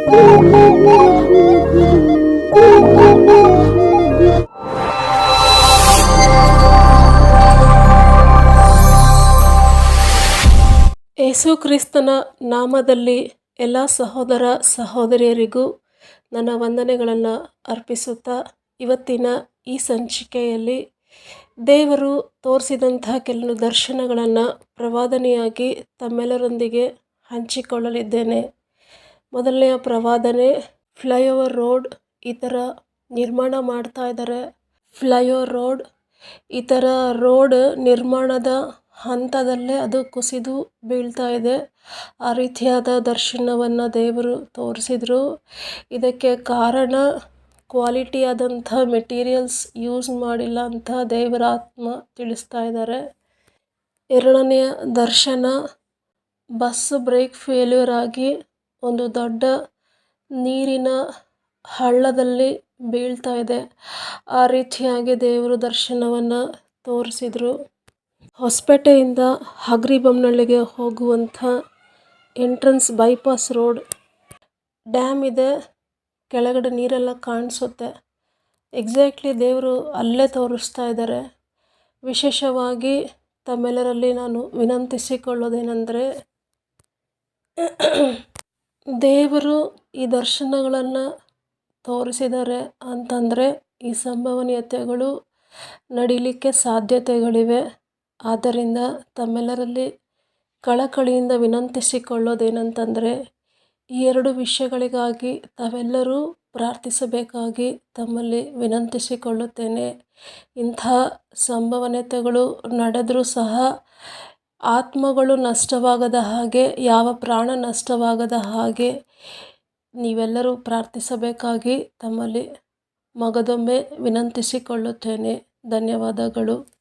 ಯೇಸು ಕ್ರಿಸ್ತನ ನಾಮದಲ್ಲಿ ಎಲ್ಲ ಸಹೋದರ ಸಹೋದರಿಯರಿಗೂ ನನ್ನ ವಂದನೆಗಳನ್ನು ಅರ್ಪಿಸುತ್ತಾ, ಇವತ್ತಿನ ಈ ಸಂಚಿಕೆಯಲ್ಲಿ ದೇವರು ತೋರಿಸಿದಂಥ ಕೆಲವು ದರ್ಶನಗಳನ್ನು ಪ್ರವಾದನೆಯಾಗಿ ತಮ್ಮೆಲ್ಲರೊಂದಿಗೆ ಹಂಚಿಕೊಳ್ಳಲಿದ್ದೇನೆ. ಮೊದಲನೆಯ ಪ್ರವಾದನೆ, ಫ್ಲೈಓವರ್ ರೋಡ್ ಈ ಥರ ನಿರ್ಮಾಣ ಮಾಡ್ತಾ ಇದ್ದಾರೆ. ಫ್ಲೈಓವರ್ ರೋಡ್ ಈ ಥರ ರೋಡ್ ನಿರ್ಮಾಣದ ಹಂತದಲ್ಲೇ ಅದು ಕುಸಿದು ಬೀಳ್ತಾ ಇದೆ. ಆ ರೀತಿಯಾದ ದರ್ಶನವನ್ನು ದೇವರು ತೋರಿಸಿದರು. ಇದಕ್ಕೆ ಕಾರಣ ಕ್ವಾಲಿಟಿಯಾದಂಥ ಮೆಟೀರಿಯಲ್ಸ್ ಯೂಸ್ ಮಾಡಿಲ್ಲ ಅಂತ ದೇವರ ಆತ್ಮ ತಿಳಿಸ್ತಾ ಇದ್ದಾರೆ. ಎರಡನೆಯ ದರ್ಶನ, ಬಸ್ ಬ್ರೇಕ್ ಫೇಲ್ಯೂರ್ ಆಗಿ ಒಂದು ದೊಡ್ಡ ನೀರಿನ ಹಳ್ಳದಲ್ಲಿ ಬೀಳ್ತಾ ಇದೆ. ಆ ರೀತಿಯಾಗಿ ದೇವರು ದರ್ಶನವನ್ನು ತೋರಿಸಿದರು. ಹೊಸಪೇಟೆಯಿಂದ ಹಗರಿಬೊಮ್ಮನಹಳ್ಳಿಗೆ ಹೋಗುವಂಥ ಎಂಟ್ರನ್ಸ್ ಬೈಪಾಸ್ ರೋಡ್, ಡ್ಯಾಮ್ ಇದೆ, ಕೆಳಗಡೆ ನೀರೆಲ್ಲ ಕಾಣಿಸುತ್ತೆ. ಎಕ್ಸಾಕ್ಟ್ಲಿ ದೇವರು ಅಲ್ಲೇ ತೋರಿಸ್ತಾ ಇದ್ದಾರೆ. ವಿಶೇಷವಾಗಿ ತಮ್ಮೆಲ್ಲರಲ್ಲಿ ನಾನು ವಿನಂತಿಸಿಕೊಳ್ಳೋದೇನೆಂದರೆ, ದೇವರು ಈ ದರ್ಶನಗಳನ್ನು ತೋರಿಸಿದ್ದಾರೆ ಅಂತಂದರೆ ಈ ಸಂಭವನೀಯತೆಗಳು ನಡೀಲಿಕ್ಕೆ ಸಾಧ್ಯತೆಗಳಿವೆ. ಆದ್ದರಿಂದ ತಮ್ಮೆಲ್ಲರಲ್ಲಿ ಕಳಕಳಿಯಿಂದ ವಿನಂತಿಸಿಕೊಳ್ಳೋದೇನಂತಂದರೆ, ಈ ಎರಡು ವಿಷಯಗಳಿಗಾಗಿ ತಾವೆಲ್ಲರೂ ಪ್ರಾರ್ಥಿಸಬೇಕಾಗಿ ತಮ್ಮಲ್ಲಿ ವಿನಂತಿಸಿಕೊಳ್ಳುತ್ತೇನೆ. ಇಂಥ ಸಂಭವನೀಯತೆಗಳು ನಡೆದರೂ ಸಹ ಆತ್ಮಗಳು ನಷ್ಟವಾಗದ ಹಾಗೆ, ಯಾವ ಪ್ರಾಣ ನಷ್ಟವಾಗದ ಹಾಗೆ ನೀವೆಲ್ಲರೂ ಪ್ರಾರ್ಥಿಸಬೇಕಾಗಿ ತಮ್ಮಲ್ಲಿ ಮಗದೊಮ್ಮೆ ವಿನಂತಿಸಿಕೊಳ್ಳುತ್ತೇನೆ. ಧನ್ಯವಾದಗಳು.